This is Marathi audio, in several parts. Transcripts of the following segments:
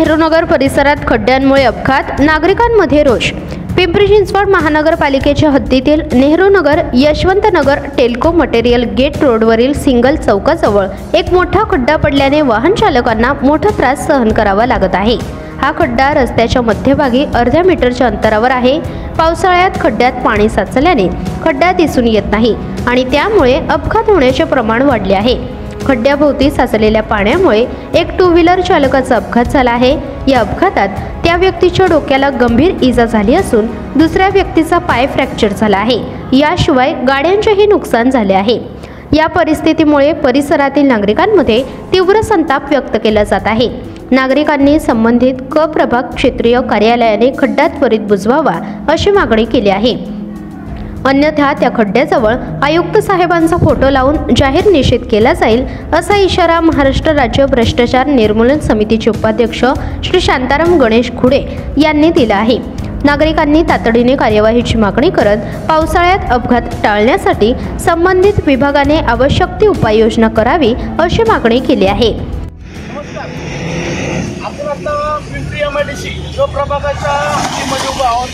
नेहरूनगर परिसरात खड्ड्यांमुळे अपघात, नागरिकांमध्ये रोष। पिंपरी चिंचवड महानगरपालिकेच्या हद्दीतील नेहरूनगर यशवंतनगर टेल्को मटेरियल गेट रोडवरील सिंगल चौकाजवळ एक मोठा खड्डा पडल्याने वाहन चालकांना मोठा त्रास सहन करावा लागत आहे। हा खड्डा रस्त्याच्या मध्यभागी अर्ध्या मीटरच्या अंतरावर आहे। पावसाळ्यात खड्ड्यात पाणी साचल्याने खड्डा दिसून येत नाही आणि त्यामुळे अपघात होण्याचे प्रमाण वाढले आहे। खड्ड्याभोवती साचलेल्या पाण्यामुळे एक टू व्हीलर चालकाचा अपघात झाला आहे। या अपघातात त्या व्यक्तीच्या डोक्याला गंभीर इजा झाली असून दुसऱ्या व्यक्तीचा पाय फ्रॅक्चर झाला आहे। याशिवाय गाड्यांचेही नुकसान झाले आहे। या परिस्थितीमुळे परिसरातील नागरिकांमध्ये तीव्र संताप व्यक्त केला जात आहे। नागरिकांनी संबंधित क प्रभाग क्षेत्रीय कार्यालयाने खड्डा त्वरित बुजवावा अशी मागणी केली आहे। अन्यथा त्या खड्ड्याजवळ आयुक्त साहेबांचा फोटो लावून जाहीर निषेध केला जाईल असा इशारा महाराष्ट्र राज्य भ्रष्टाचार निर्मूलन समितीचे उपाध्यक्ष श्री शांताराम गणेश खुडे यांनी दिला आहे। नागरिकांनी तातडीने कार्यवाहीची मागणी करत पावसाळ्यात अपघात टाळण्यासाठी संबंधित विभागाने आवश्यक ती उपाययोजना करावी अशी मागणी केली आहे। आपण आता पिंपरी एमआयडीसी जो प्रभागाच्या मध्ये उभा आहोत।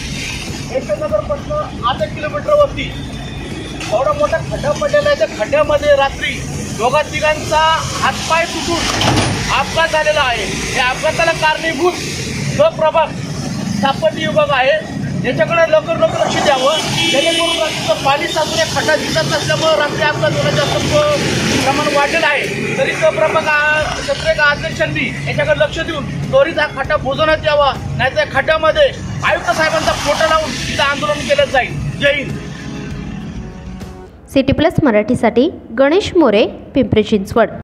यशवंतनगरपासून 8 किलोमीटरवरती एवढा मोठा खड्डा पडलेला आहे। त्या खड्ड्यामध्ये रात्री दोघा तिघांचा हातपाय तुटून अपघात झालेला आहे। या अपघाताला कारणीभूत जो प्रभाग स्थापत्य विभाग आहे याच्याकडे लवकर लक्ष द्यावं, जेणेकरून रात्रीचं पाणी साचून या खड्डा दिसत नसल्यामुळे रात्री अपघात होण्याचं प्रमाण वाढलेलं आहे। तरी तो प्रभाग क्षेत्रीय अध्यक्षांनी याच्याकडे लक्ष देऊन त्वरित हा खड्डा बुजवण्यात यावा, नाहीतर खड्ड्यामध्ये आयुक्त साहेबांचा फोटो लावून तिथं आंदोलन केलं जाईल। जय हिंद। सिटी प्लस मराठीसाठी गणेश मोरे, पिंपरी चिंचवड।